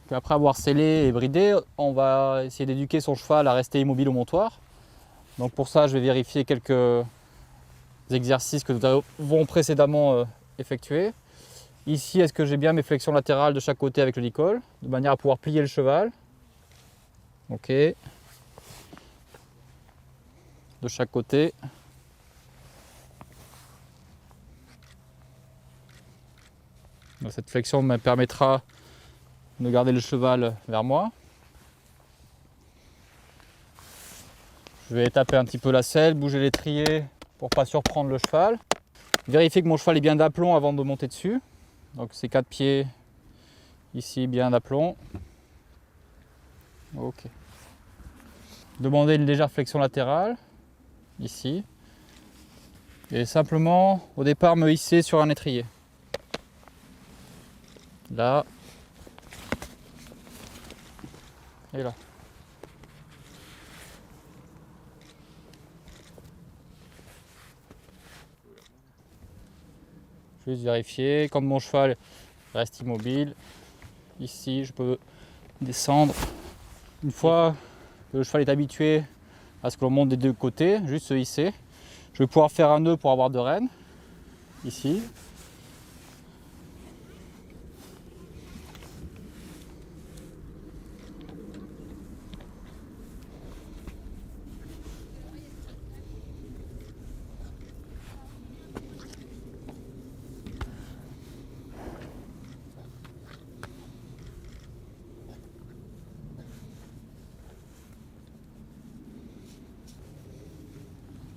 Puis après avoir scellé et bridé, on va essayer d'éduquer son cheval à rester immobile au montoir. Donc pour ça, je vais vérifier quelques exercices que nous avons précédemment effectués. Ici, est-ce que j'ai bien mes flexions latérales de chaque côté avec le licol, de manière à pouvoir plier le cheval. Ok. De chaque côté. Donc cette flexion me permettra de garder le cheval vers moi. Je vais taper un petit peu la selle, bouger l'étrier pour ne pas surprendre le cheval. Vérifier que mon cheval est bien d'aplomb avant de monter dessus. Donc ces 4 pieds ici bien d'aplomb. Ok. Demander une légère flexion latérale ici. Et simplement au départ me hisser sur un étrier. Là. Et là. Juste vérifier, quand mon cheval reste immobile, ici je peux descendre. Une fois que le cheval est habitué à ce que l'on monte des deux côtés, juste se hisser, je vais pouvoir faire un nœud pour avoir deux rênes, ici.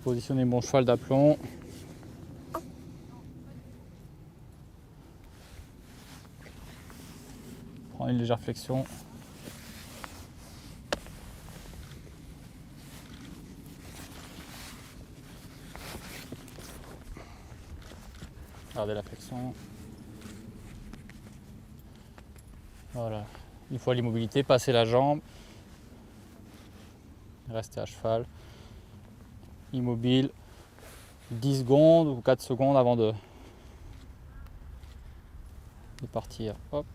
Positionner mon cheval d'aplomb. Prendre une légère flexion. Gardez la flexion. Voilà. Une fois l'immobilité, passez la jambe. Restez à cheval. Immobile. 10 secondes ou 4 secondes avant de partir. Hop.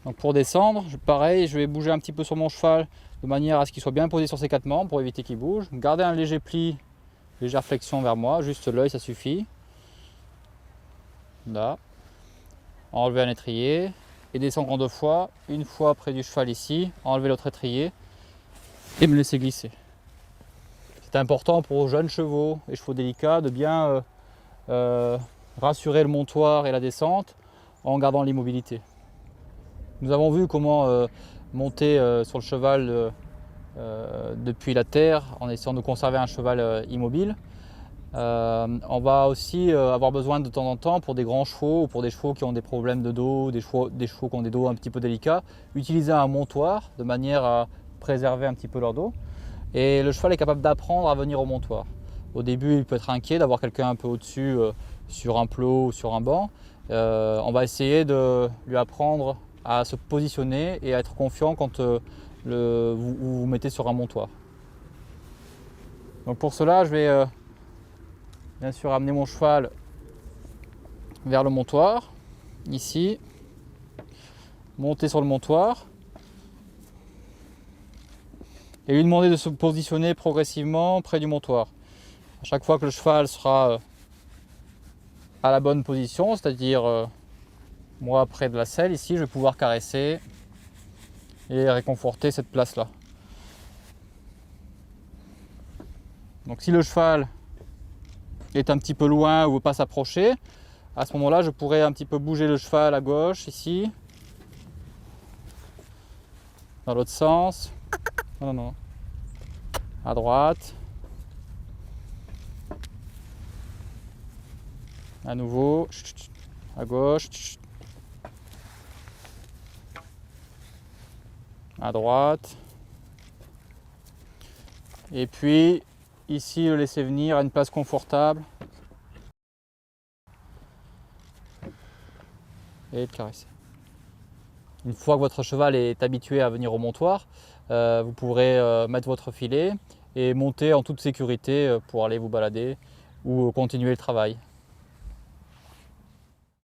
Donc pour descendre, pareil, je vais bouger un petit peu sur mon cheval de manière à ce qu'il soit bien posé sur ses 4 membres pour éviter qu'il bouge. Gardez un léger pli, légère flexion vers moi, juste l'œil, ça suffit. Là. Enlever un étrier et descendre en 2 fois. Une fois près du cheval ici, enlever l'autre étrier et me laisser glisser. C'est important pour jeunes chevaux et chevaux délicats de bien rassurer le montoir et la descente en gardant l'immobilité. Nous avons vu comment monter sur le cheval depuis la terre en essayant de conserver un cheval immobile. On va aussi avoir besoin de temps en temps pour des grands chevaux ou pour des chevaux qui ont des problèmes de dos, des chevaux qui ont des dos un petit peu délicats, utiliser un montoir de manière à préserver un petit peu leur dos. Et le cheval est capable d'apprendre à venir au montoir. Au début, il peut être inquiet d'avoir quelqu'un un peu au-dessus sur un plot ou sur un banc. On va essayer de lui apprendre à se positionner et à être confiant quand vous vous mettez sur un montoir. Donc pour cela, je vais bien sûr amener mon cheval vers le montoir, ici, monter sur le montoir et lui demander de se positionner progressivement près du montoir. À chaque fois que le cheval sera à la bonne position, c'est-à-dire moi près de la selle, ici, je vais pouvoir caresser et réconforter cette place-là. Donc si le cheval est un petit peu loin ou ne veut pas s'approcher, à ce moment-là, je pourrais un petit peu bouger le cheval à gauche, ici, dans l'autre sens, non, à droite, à nouveau, à gauche, à droite, et puis ici le laisser venir à une place confortable et le caresser. Une fois que votre cheval est habitué à venir au montoir, vous pourrez mettre votre filet et monter en toute sécurité pour aller vous balader ou continuer le travail.